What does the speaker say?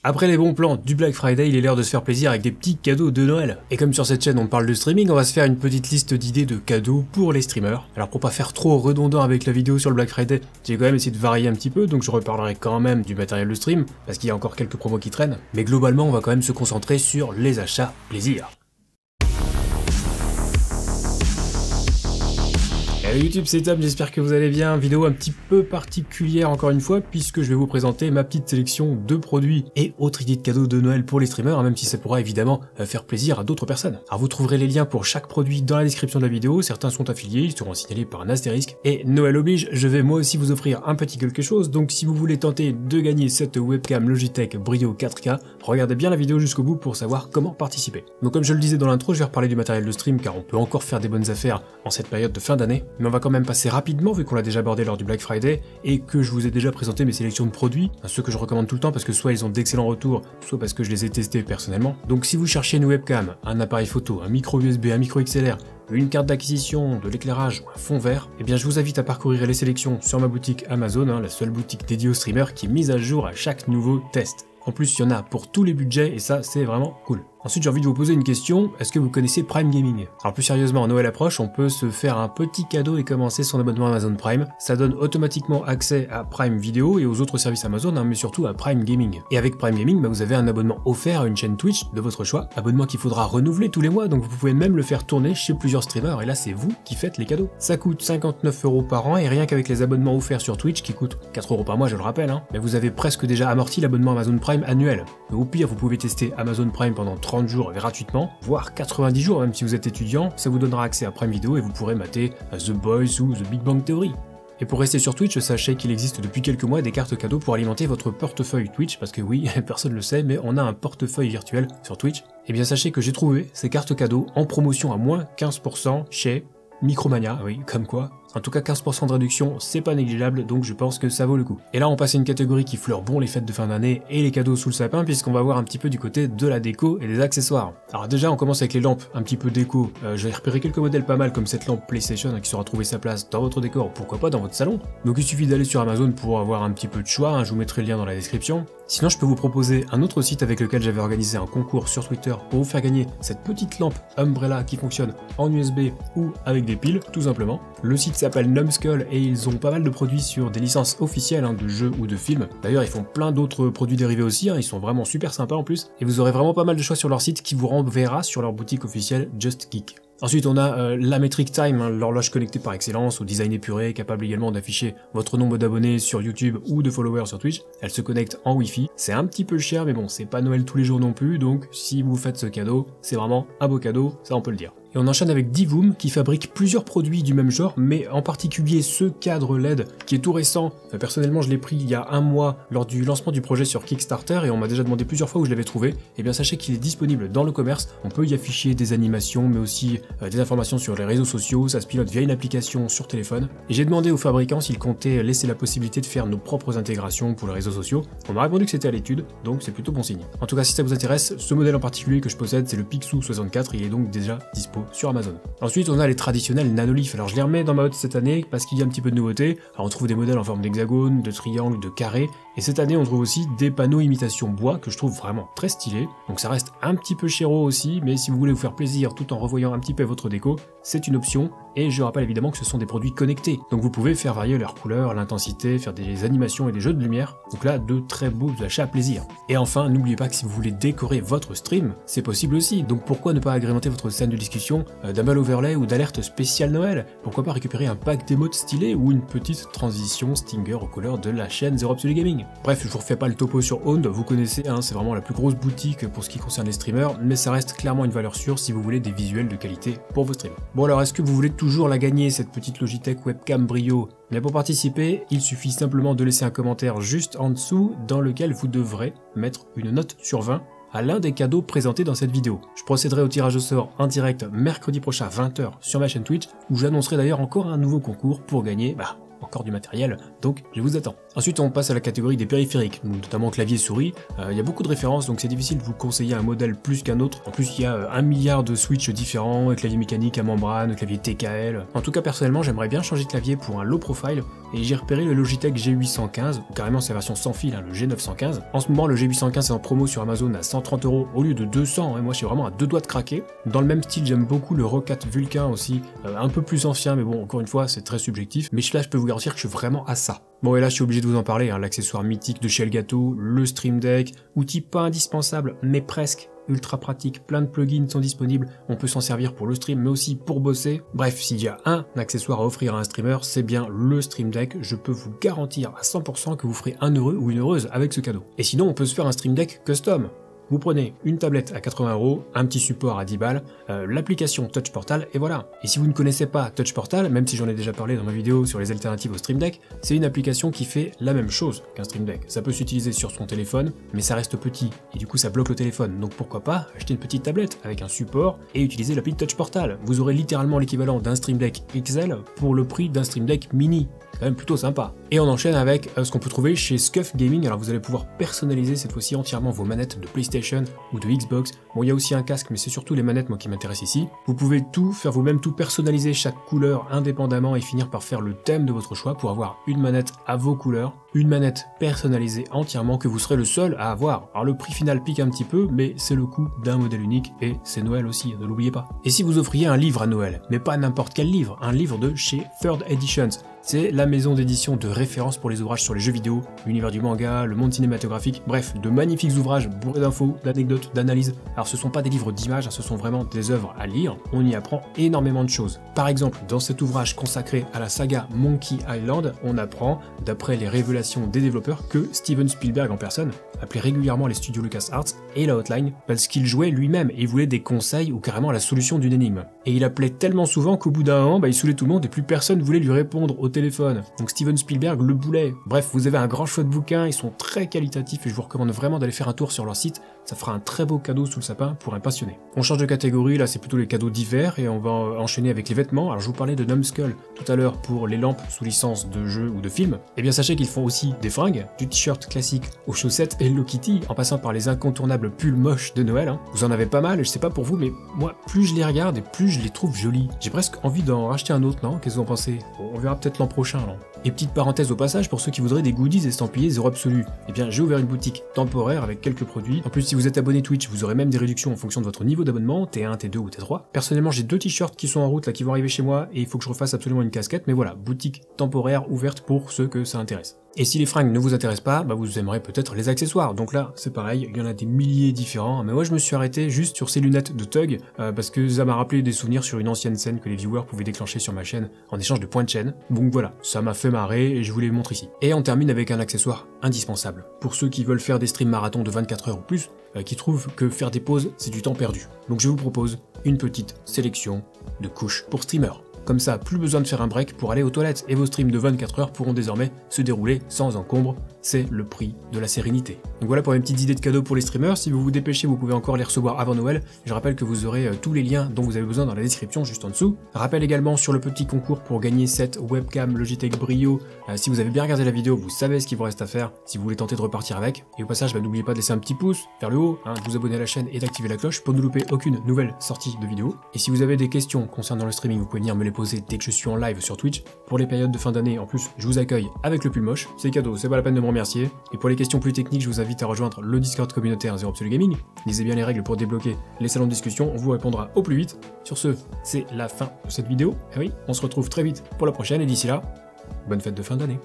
Après les bons plans du Black Friday, il est l'heure de se faire plaisir avec des petits cadeaux de Noël. Et comme sur cette chaîne on parle de streaming, on va se faire une petite liste d'idées de cadeaux pour les streamers. Alors pour pas faire trop redondant avec la vidéo sur le Black Friday, j'ai quand même essayé de varier un petit peu, donc je reparlerai quand même du matériel de stream, parce qu'il y a encore quelques promos qui traînent. Mais globalement, on va quand même se concentrer sur les achats plaisir. Salut YouTube, c'est Tom, j'espère que vous allez bien. Vidéo un petit peu particulière encore une fois, puisque je vais vous présenter ma petite sélection de produits et autres idées de cadeaux de Noël pour les streamers, même si ça pourra évidemment faire plaisir à d'autres personnes. Alors vous trouverez les liens pour chaque produit dans la description de la vidéo, certains sont affiliés, ils seront signalés par un astérisque. Et Noël oblige, je vais moi aussi vous offrir un petit quelque chose, donc si vous voulez tenter de gagner cette webcam Logitech Brio 4K, regardez bien la vidéo jusqu'au bout pour savoir comment participer. Donc comme je le disais dans l'intro, je vais reparler du matériel de stream car on peut encore faire des bonnes affaires en cette période de fin d'année. Mais on va quand même passer rapidement vu qu'on l'a déjà abordé lors du Black Friday et que je vous ai déjà présenté mes sélections de produits, ceux que je recommande tout le temps parce que soit ils ont d'excellents retours, soit parce que je les ai testés personnellement. Donc si vous cherchez une webcam, un appareil photo, un micro USB, un micro XLR, une carte d'acquisition, de l'éclairage ou un fond vert, eh bien je vous invite à parcourir les sélections sur ma boutique Amazon, la seule boutique dédiée aux streamers qui est mise à jour à chaque nouveau test. En plus, il y en a pour tous les budgets et ça, c'est vraiment cool. Ensuite, j'ai envie de vous poser une question, est-ce que vous connaissez Prime Gaming? Alors plus sérieusement, Noël approche, on peut se faire un petit cadeau et commencer son abonnement Amazon Prime. Ça donne automatiquement accès à Prime Video et aux autres services Amazon, mais surtout à Prime Gaming. Et avec Prime Gaming, vous avez un abonnement offert à une chaîne Twitch de votre choix, abonnement qu'il faudra renouveler tous les mois, donc vous pouvez même le faire tourner chez plusieurs streamers, et là c'est vous qui faites les cadeaux. Ça coûte 59 € par an, et rien qu'avec les abonnements offerts sur Twitch, qui coûtent 4 € par mois, je le rappelle, mais vous avez presque déjà amorti l'abonnement Amazon Prime annuel. Mais au pire, vous pouvez tester Amazon Prime pendant 30 jours gratuitement, voire 90 jours même si vous êtes étudiant, ça vous donnera accès à Prime Video et vous pourrez mater The Boys ou The Big Bang Theory. Et pour rester sur Twitch, sachez qu'il existe depuis quelques mois des cartes cadeaux pour alimenter votre portefeuille Twitch, parce que oui, personne ne le sait, mais on a un portefeuille virtuel sur Twitch. Et bien sachez que j'ai trouvé ces cartes cadeaux en promotion à moins 15% chez Micromania, oui, comme quoi. En tout cas 15% de réduction, c'est pas négligeable, donc je pense que ça vaut le coup. Et là on passe à une catégorie qui fleure bon les fêtes de fin d'année et les cadeaux sous le sapin, puisqu'on va voir un petit peu du côté de la déco et des accessoires. Alors déjà on commence avec les lampes, un petit peu déco. J'ai repéré quelques modèles pas mal comme cette lampe PlayStation qui saura trouver sa place dans votre décor, pourquoi pas dans votre salon. Donc il suffit d'aller sur Amazon pour avoir un petit peu de choix, je vous mettrai le lien dans la description. Sinon je peux vous proposer un autre site avec lequel j'avais organisé un concours sur Twitter pour vous faire gagner cette petite lampe Umbrella qui fonctionne en USB ou avec des piles, tout simplement. Le site s'appelle Numbskull et ils ont pas mal de produits sur des licences officielles de jeux ou de films. D'ailleurs ils font plein d'autres produits dérivés aussi, ils sont vraiment super sympas en plus. Et vous aurez vraiment pas mal de choix sur leur site qui vous renverra sur leur boutique officielle Just Geek. Ensuite on a la Metric Time, l'horloge connectée par excellence, au design épuré, capable également d'afficher votre nombre d'abonnés sur YouTube ou de followers sur Twitch. Elle se connecte en Wi-Fi, c'est un petit peu cher mais bon c'est pas Noël tous les jours non plus, donc si vous faites ce cadeau, c'est vraiment un beau cadeau, ça on peut le dire. Et on enchaîne avec Divoom qui fabrique plusieurs produits du même genre, mais en particulier ce cadre LED qui est tout récent. Personnellement je l'ai pris il y a un mois lors du lancement du projet sur Kickstarter et on m'a déjà demandé plusieurs fois où je l'avais trouvé. Et bien sachez qu'il est disponible dans le commerce, on peut y afficher des animations mais aussi des informations sur les réseaux sociaux, ça se pilote via une application sur téléphone. Et j'ai demandé aux fabricants s'ils comptaient laisser la possibilité de faire nos propres intégrations pour les réseaux sociaux. On m'a répondu que c'était à l'étude, donc c'est plutôt bon signe. En tout cas si ça vous intéresse, ce modèle en particulier que je possède c'est le Picsou 64, il est donc déjà dispo sur Amazon. Ensuite on a les traditionnels Nanolith, alors je les remets dans ma hotte cette année parce qu'il y a un petit peu de nouveauté. Alors on trouve des modèles en forme d'hexagone, de triangle, de carré, et cette année on trouve aussi des panneaux imitation bois que je trouve vraiment très stylés. Donc ça reste un petit peu chéro aussi, mais si vous voulez vous faire plaisir tout en revoyant un petit peu votre déco, c'est une option. Et je rappelle évidemment que ce sont des produits connectés, donc vous pouvez faire varier leurs couleurs, l'intensité, faire des animations et des jeux de lumière. Donc là, de très beaux achats à plaisir. Et enfin, n'oubliez pas que si vous voulez décorer votre stream, c'est possible aussi. Donc pourquoi ne pas agrémenter votre scène de discussion d'un bel overlay ou d'alerte spéciale Noël? Pourquoi pas récupérer un pack d'émotes stylé ou une petite transition Stinger aux couleurs de la chaîne Zero Absolute Gaming? Bref, je vous refais pas le topo sur Owned, vous connaissez, c'est vraiment la plus grosse boutique pour ce qui concerne les streamers, mais ça reste clairement une valeur sûre si vous voulez des visuels de qualité pour vos streams. Bon alors, est-ce que vous voulez toujours la gagner, cette petite Logitech webcam Brio? Mais pour participer, il suffit simplement de laisser un commentaire juste en dessous dans lequel vous devrez mettre une note sur 20 à l'un des cadeaux présentés dans cette vidéo. Je procéderai au tirage au sort en direct mercredi prochain à 20 h sur ma chaîne Twitch, où j'annoncerai d'ailleurs encore un nouveau concours pour gagner encore du matériel, donc je vous attends. Ensuite on passe à la catégorie des périphériques, notamment clavier souris. Il y a beaucoup de références donc c'est difficile de vous conseiller un modèle plus qu'un autre. En plus il y a 1 milliard de switches différents, clavier mécanique à membrane, clavier TKL. En tout cas personnellement j'aimerais bien changer de clavier pour un low profile et j'ai repéré le Logitech G815, ou carrément sa version sans fil, le G915. En ce moment le G815 est en promo sur Amazon à 130 € au lieu de 200, et moi je suis vraiment à 2 doigts de craquer. Dans le même style j'aime beaucoup le Rocat Vulcain aussi, un peu plus ancien mais bon encore une fois c'est très subjectif, mais là je peux vous garantir que je suis vraiment à ça. Bon et là je suis obligé de vous en parler, l'accessoire mythique de chez Elgato, le Stream Deck, outil pas indispensable mais presque, ultra pratique, plein de plugins sont disponibles, on peut s'en servir pour le stream mais aussi pour bosser. Bref, s'il y a un accessoire à offrir à un streamer, c'est bien le Stream Deck, je peux vous garantir à 100% que vous ferez un heureux ou une heureuse avec ce cadeau. Et sinon on peut se faire un Stream Deck custom. Vous prenez une tablette à 80 €, un petit support à 10 balles, l'application Touch Portal et voilà. Et si vous ne connaissez pas Touch Portal, même si j'en ai déjà parlé dans ma vidéo sur les alternatives au Stream Deck, c'est une application qui fait la même chose qu'un Stream Deck. Ça peut s'utiliser sur son téléphone, mais ça reste petit et du coup ça bloque le téléphone. Donc pourquoi pas acheter une petite tablette avec un support et utiliser l'appli Touch Portal. Vous aurez littéralement l'équivalent d'un Stream Deck XL pour le prix d'un Stream Deck mini. C'est quand même plutôt sympa. Et on enchaîne avec ce qu'on peut trouver chez Scuf Gaming. Alors vous allez pouvoir personnaliser cette fois-ci entièrement vos manettes de PlayStation ou de Xbox. Bon, il y a aussi un casque, mais c'est surtout les manettes moi qui m'intéressent ici. Vous pouvez tout faire vous-même, tout personnaliser, chaque couleur indépendamment et finir par faire le thème de votre choix pour avoir une manette à vos couleurs, une manette personnalisée entièrement que vous serez le seul à avoir. Alors le prix final pique un petit peu, mais c'est le coût d'un modèle unique et c'est Noël aussi, ne l'oubliez pas. Et si vous offriez un livre à Noël, mais pas n'importe quel livre, un livre de chez Third Editions. C'est la maison d'édition de référence pour les ouvrages sur les jeux vidéo, l'univers du manga, le monde cinématographique, bref, de magnifiques ouvrages bourrés d'infos, d'anecdotes, d'analyses. Alors ce sont pas des livres d'images, ce sont vraiment des œuvres à lire, on y apprend énormément de choses. Par exemple, dans cet ouvrage consacré à la saga Monkey Island, on apprend, d'après les révélations des développeurs, que Steven Spielberg en personne appelait régulièrement les studios LucasArts et la hotline parce qu'il jouait lui-même et il voulait des conseils ou carrément la solution d'une énigme. Et il appelait tellement souvent qu'au bout d'un an, il saoulait tout le monde et plus personne voulait lui répondre au téléphone. Donc Steven Spielberg le boulait. Bref, vous avez un grand choix de bouquins, ils sont très qualitatifs et je vous recommande vraiment d'aller faire un tour sur leur site, ça fera un très beau cadeau sous le sapin pour un passionné. On change de catégorie, là c'est plutôt les cadeaux d'hiver et on va enchaîner avec les vêtements. Alors je vous parlais de Numskull tout à l'heure pour les lampes sous licence de jeux ou de films. Et bien sachez qu'ils font aussi des fringues, du t-shirt classique aux chaussettes Hello Kitty, en passant par les incontournables pulls moches de Noël. Vous en avez pas mal, je sais pas pour vous, mais moi plus je les regarde et plus je les trouve jolis. J'ai presque envie d'en racheter un autre, non? Qu'est-ce que vous en pensez? On verra peut-être l'an prochain, non? Et petite parenthèse au passage, pour ceux qui voudraient des goodies estampillés 0 absolu, eh bien j'ai ouvert une boutique temporaire avec quelques produits. En plus si vous êtes abonné Twitch, vous aurez même des réductions en fonction de votre niveau d'abonnement, T1, T2 ou T3. Personnellement j'ai 2 t-shirts qui sont en route là, qui vont arriver chez moi, et il faut que je refasse absolument une casquette, mais voilà, boutique temporaire ouverte pour ceux que ça intéresse. Et si les fringues ne vous intéressent pas, vous aimerez peut-être les accessoires. Donc là, c'est pareil, il y en a des milliers différents. Mais moi, je me suis arrêté juste sur ces lunettes de Tug, parce que ça m'a rappelé des souvenirs sur une ancienne scène que les viewers pouvaient déclencher sur ma chaîne en échange de points de chaîne. Donc voilà, ça m'a fait marrer et je vous les montre ici. Et on termine avec un accessoire indispensable. Pour ceux qui veulent faire des streams marathons de 24 heures ou plus, qui trouvent que faire des pauses, c'est du temps perdu. Donc je vous propose une petite sélection de couches pour streamers. Comme ça, plus besoin de faire un break pour aller aux toilettes et vos streams de 24 heures pourront désormais se dérouler sans encombre. C'est le prix de la sérénité. Donc voilà pour mes petites idées de cadeaux pour les streamers. Si vous vous dépêchez, vous pouvez encore les recevoir avant Noël. Je rappelle que vous aurez tous les liens dont vous avez besoin dans la description juste en dessous. Rappel également sur le petit concours pour gagner cette webcam Logitech Brio. Si vous avez bien regardé la vidéo, vous savez ce qu'il vous reste à faire si vous voulez tenter de repartir avec. Et au passage, n'oubliez pas de laisser un petit pouce vers le haut, de vous abonner à la chaîne et d'activer la cloche pour ne louper aucune nouvelle sortie de vidéo. Et si vous avez des questions concernant le streaming, vous pouvez venir me les poser dès que je suis en live sur Twitch. Pour les périodes de fin d'année, en plus, je vous accueille avec le pull moche. C'est cadeau, c'est pas la peine de me remercier. Et pour les questions plus techniques, je vous invite à rejoindre le Discord communautaire 0 Absolu Gaming. Lisez bien les règles pour débloquer les salons de discussion, on vous répondra au plus vite. Sur ce, c'est la fin de cette vidéo. Et oui, on se retrouve très vite pour la prochaine et d'ici là, bonne fête de fin d'année.